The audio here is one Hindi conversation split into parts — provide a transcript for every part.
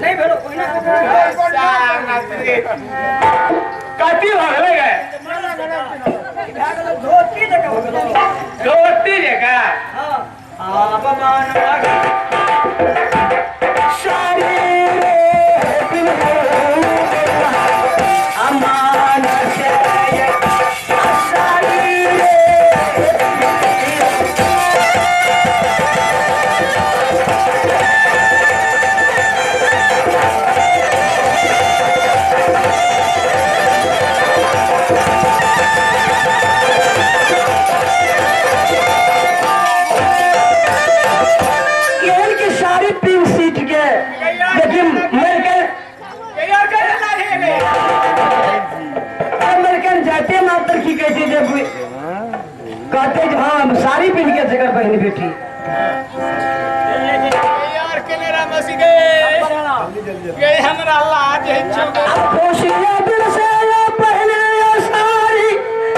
नहीं भेलो कोई ना कति भगले गए धोती जगह धोती जगह हां आप मान सारी अमान से कहते हाँ साड़ी पहन के जगह पहनी बेटी यार केनेरा मसी गए हमरा लाज है खुशियां दिल से पहने साड़ी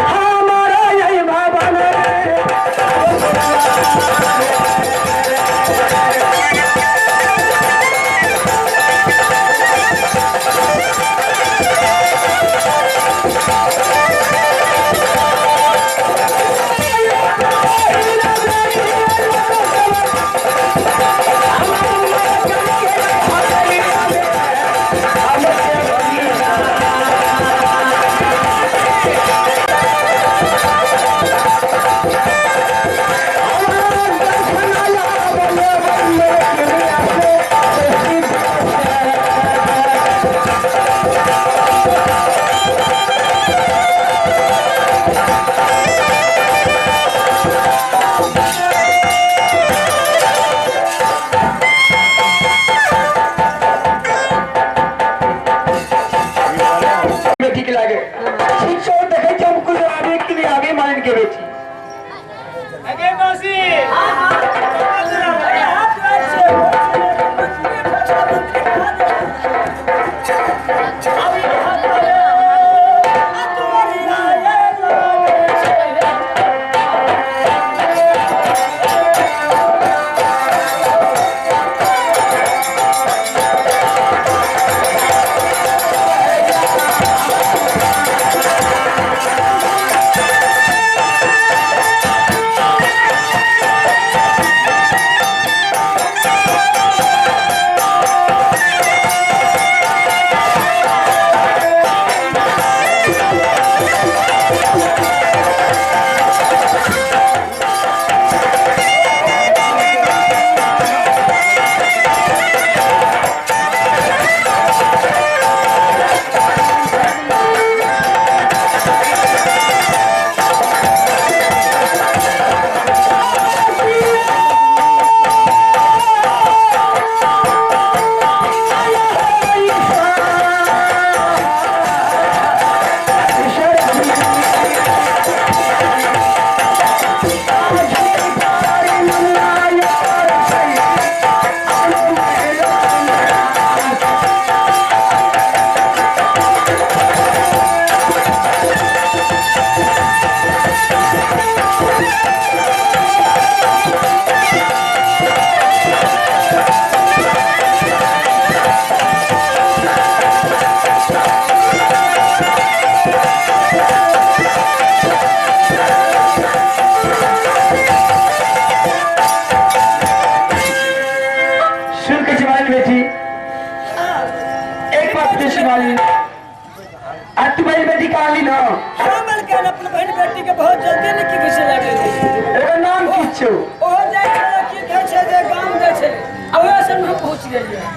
हमारा यही भवन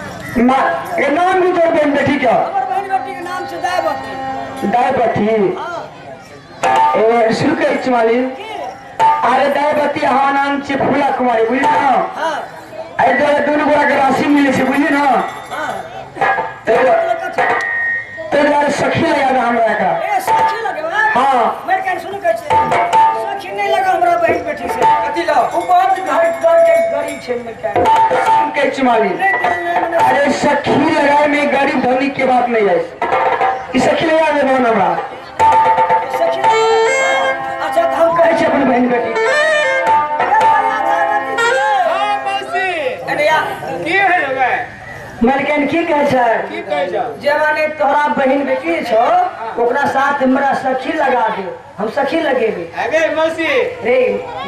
नाम भी तोर बहन बेटी क्या बहन बेटी के नाम से दायबती शुरू कर चुमाली अरे दायबती हवा नाम से फूला कुमारी बुझली ना अरे दोनों गोरा के राशि मिले से बुझली ना तेरे सखी लगा था हमरा का सखी लगे हां मेरे कान सुनो कहै छै सखी नहीं लगा हमरा बहन बेटी से कथि ला उ बहुत घर के गरीब छै मेरे कान सुन के चुमाली अरे सखी लगाए में गरीब धनी के बात नहीं है ई सखी लगा दे ना हमरा सखी अच्छा हम कहै छै अपन बहन बेटी हां मौसी अरे यार की है लोगे मलकन की कहे छै की कहै छ जे माने तोहरा बहन बेटी छो ओकरा साथ हमरा सखी लगा दे हम सखी लगेबे अबे मौसी रे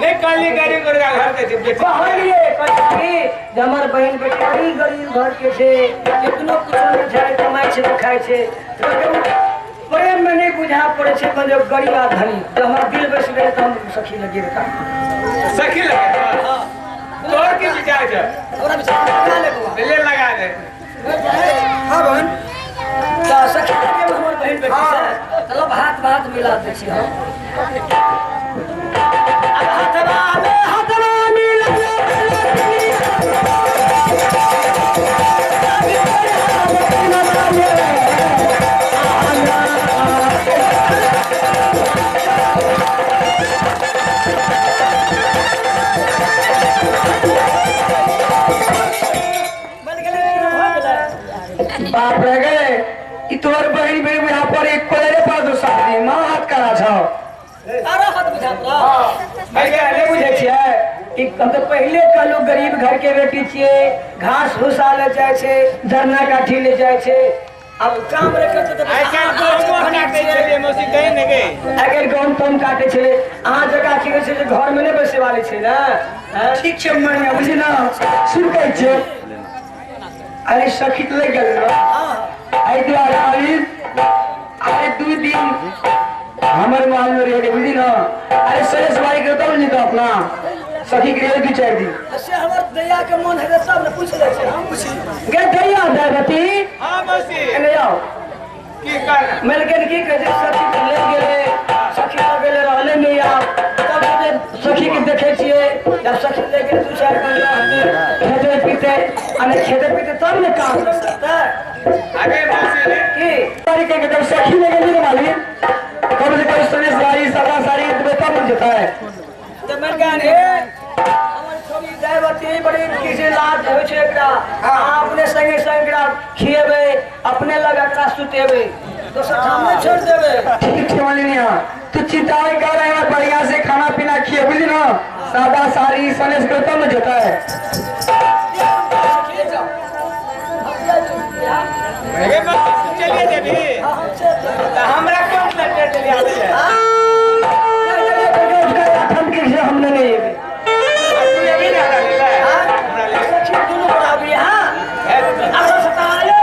नहीं काली गाड़ी कर घर के बेटी कहलिए कि जे हमर बहन बेटी बड़ी गरीब घर के छे कितनो कुछ नहीं छै कमाई छै खाय छै प्रेम में नहीं बुझा पड़े छै जब गरीब आ धनी जब हमारा दिल बस गए तो हम सखी लगेबे का सखी लगे हां तोर की विचार छ ओरा विचार लगा ले ले लगा दे हां बहन तो सखी लगेबे हमर बहन बेटी से चलो हाथ मिला दे छी हम अब हाथवा मिला बाप रह गए ई तोर बहन बेटी यहाँ पर एक कोले पर दो साथी मां हाथ करा छ सारा हाथ बुझा भाई क्या नहीं बुझे छियै कि हम तो पहले कहलू गरीब घर के बेटी छिए घास भूसा ले जाए छे झरना काठी ले जाए छे अब काम रे करते तो आई कैन गो काटे चले मौसी कहीं नहीं गई अगर गम तम काटे छे अहाँ जगह की छै जे घर में नहीं बैसे वाले छे ना ठीक छै मनिया बुझी ना सुन कहै छै अरे सखी ले गेल ना आई द्वारा आई 2 दिन हमर माल में रह गए बुझी ना अरे सरेस भाई के तो नहीं तो अपना सखी के रह 2-4 दिन से हमर दैया के मन है सब ने पूछ ले छे हम पूछी गे दैया देवती हां मौसी एने आओ की करना मिलके की कहे सखी के ले गेले सखी के गेले रहले नहीं आप तब जे सखी के देखे छिए जब सखी ले गेले 2-4 दिन खेते पीते अने खेते पीते तब ने काम कर सकता अबे मौसी ने की तरीके के जब सखी ले गई ना मालिक कब से कोई सने सारी सदा सारी तो तब मिल जाता है तो मैं कहने हमर छोरी देवती बड़ी किसी लाज होय छै एकरा अपने संगे संगरा खिएबे अपने लगा एकरा सुतेबे तो सब सामने छोड़ देबे ठीक है मालिनिया तू चिंता नहीं कर रहा है बढ़िया से खाना पीना खिए बुझी ना सादा सारी सने से तब मिल जाता है अबे मौसी चलिए देवी हमरा कौन लटे चली आवे है हमने नहीं तू ये भी ना ले हमरा ले सखी दोनों बराबरी हां अब सताले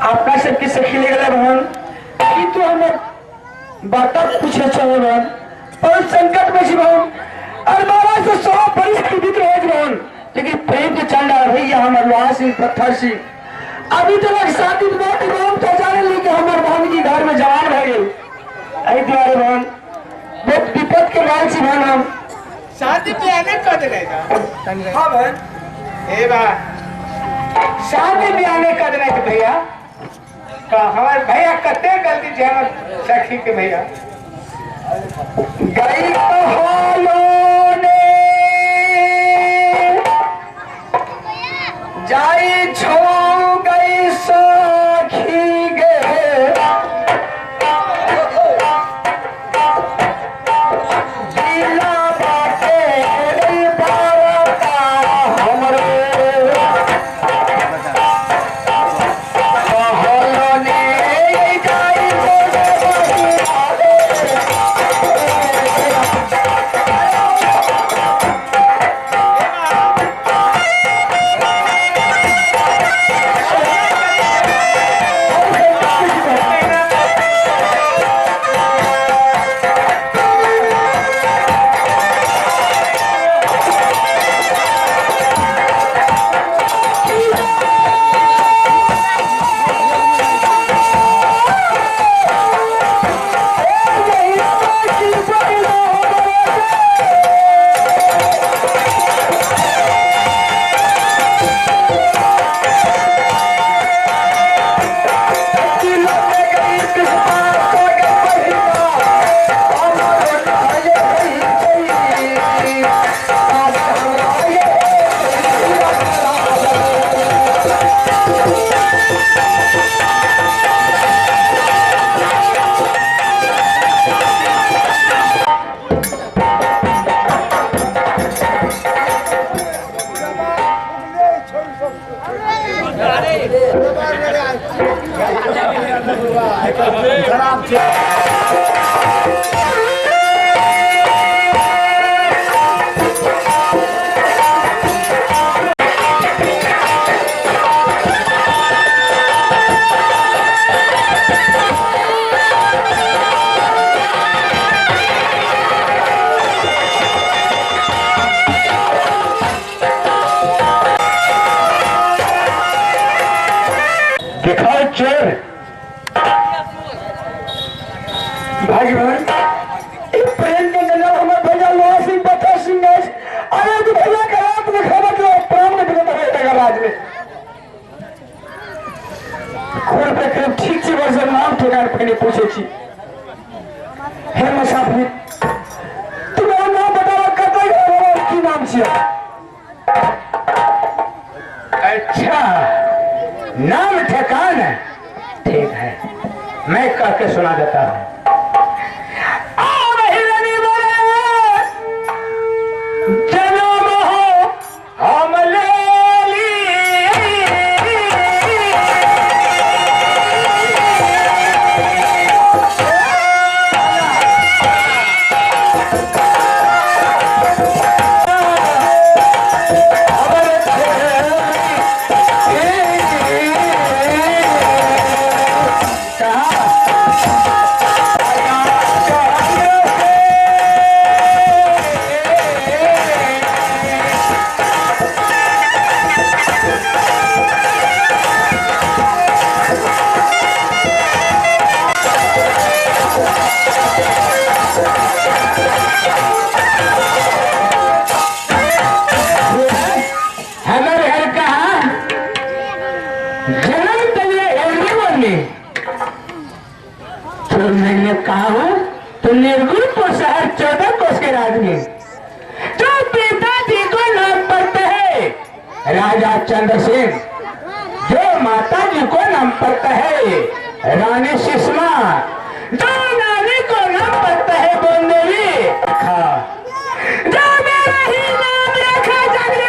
आपका सबके सखी ले गए बहन कि तो हम बाता पूछे चले बहन और संकट में बहन और महाराज तो सौ परिस्थिति तो है बहन लेकिन प्रेम के चल रहा भैया हमारे लोहा सिंह पत्थर सिंह अभी तो लग शादी बात बहन तो जाने लेके हमारे बहन की घर में जवान रह गए आई द्वारे बहन बहुत विपद के बाद से बहन हम शादी प्लान कर देगा हां बहन ए बा शादी में आने का देना है भैया का हमारे भैया कते गलती थे हमारे सखी के भैया गई तो हालों ने जाई छो गई सखी गे जिला बाटे बारता हमरे दिखाओ चोर भगवान प्रेम के जन्म हमारे भैया लोहा सिंह बता सिंह अरे तो भैया का रात में खबर जो प्राण में बिना रहेगा राज में खोर पे करीब ठीक से वर्ष नाम ठेकान पहले पूछे छी हे मुसाफिर तुम्हारा नाम बताओ कतई है की नाम छिया अच्छा नाम ठेकान है ठीक है मैं कह के सुना देता हूं जन्म हो हम ले मैंने कहा हूं तो निर्गुण को शहर 14 कोस के राजनी जो पिताजी को नाम पड़ते है राजा चंद्रसेन जो माता जी को नाम पड़ता है रानी सुषमा जो नानी को नाम पड़ता है बोंदेवी जो मेरा ही नाम रखा जाने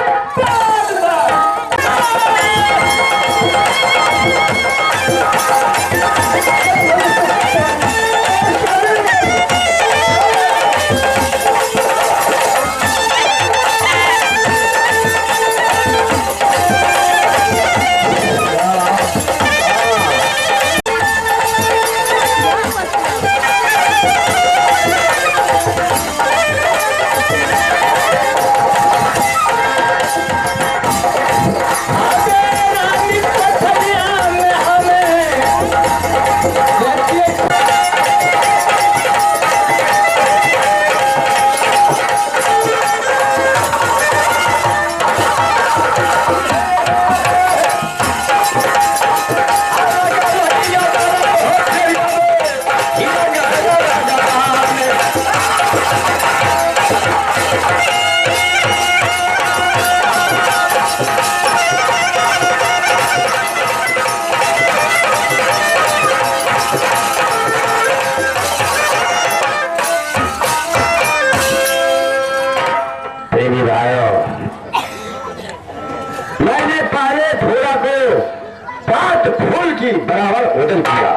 बराबर होटल किया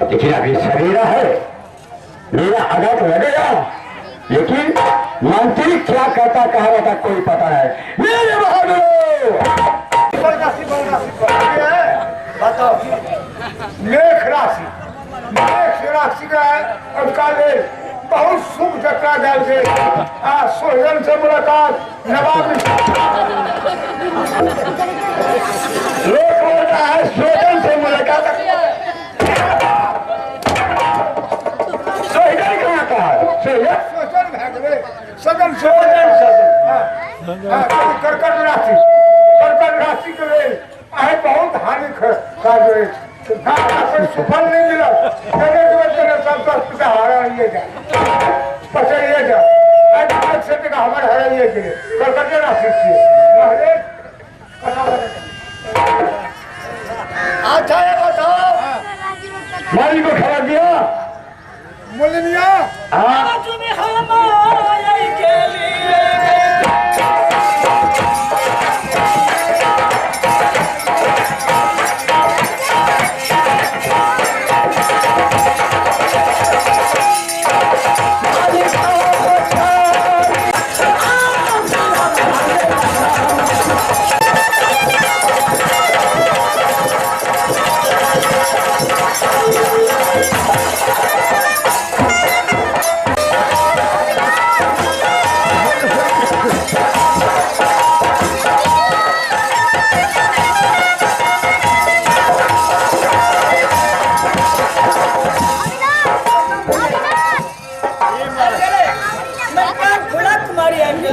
लेकिन अभी सवेरा है मेरा आधा तो लगेगा लेकिन मंत्री क्या कहता कहा रहता कोई पता है मेरे बताओ मेष राशि का है और काले बहुत शुभ चक्का डाल के सोहन से मुलाकात नवाब लोग बोल रहा है सोहन से मुलाकात सोहन कहाँ का है सोहन भागवे सदन कर्कट राशि के लिए बहुत हानि का जो सुफल नहीं मिला सब हारा लिए जा पचड़िए जा हमारे हराइए के लिए कलकत्ते राशि अच्छा ये बताओ माली को खड़ा दिया मुलनिया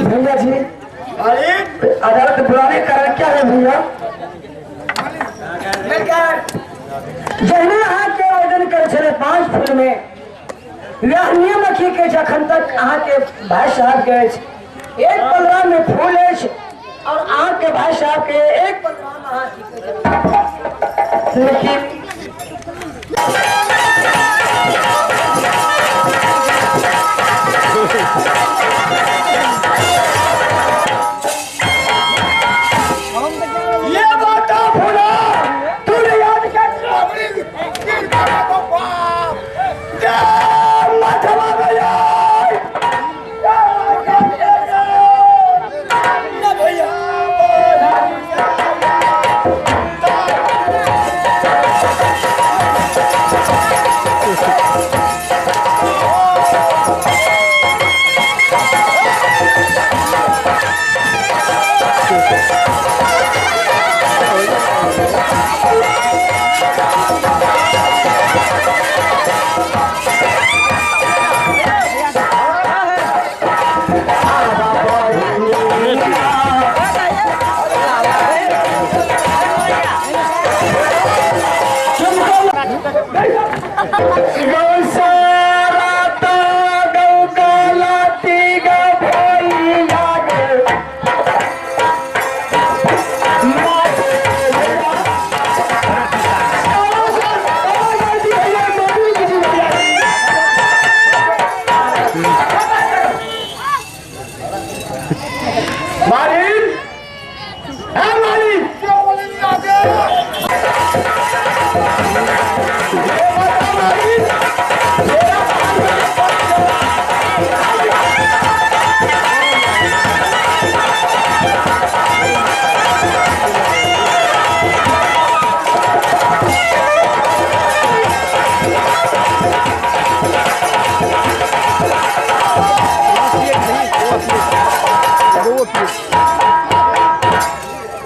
भैया जी अरे अदालत बुलाने का कारण क्या है भैया? जहने अहाँ के आवेदन करे छे 5 फूल में यह नियम रखी के जखन तक अहाँ के भाई साहब के एक 15 में फूल है और अहाँ के भाई साहब के एक 15 में अहाँ की लेकिन ये बात फूला तूने याद क्या माथवा गया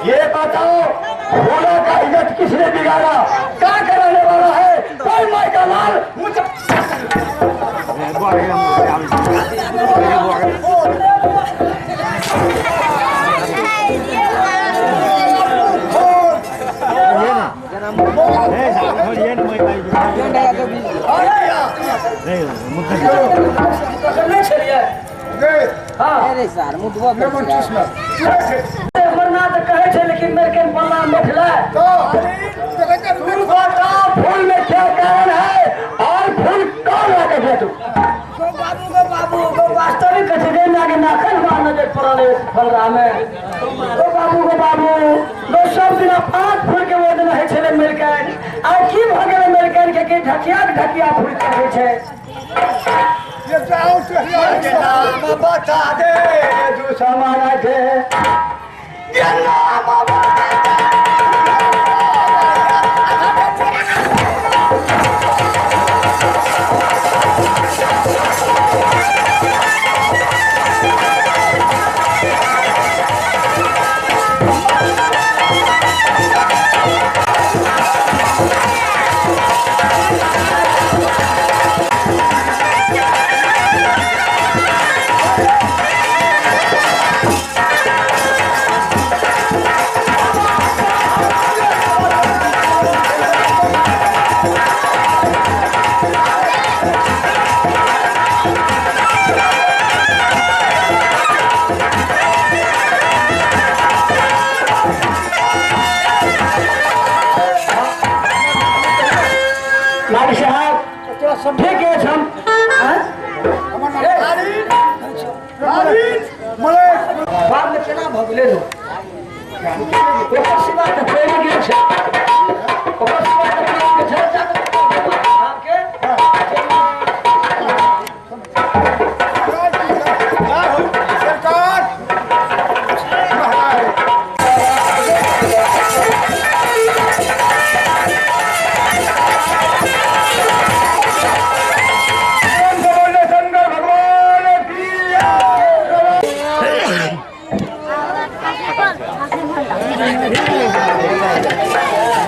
ये बताओ भोला का इज्जत किसने बिगाड़ा? क्या कराने वाला है? कोई माई का लाल कहे थे लेकिन मेरे के पन्ना मिठला फूल में क्या कारण है और फूल कौन लगे तू बाबू वास्तविक कचरे में आगे नाखन मार नजर पड़े फलरा में बाबू दो सब दिन 5 फूल के वो दिन है मिलकर और की भगे मिलकर के ढकिया फूल करे छे बता दे तू समाना थे मालिक साहब ठीक है हम बाद में केना भगले लो सिवा तो फेरी गेल छै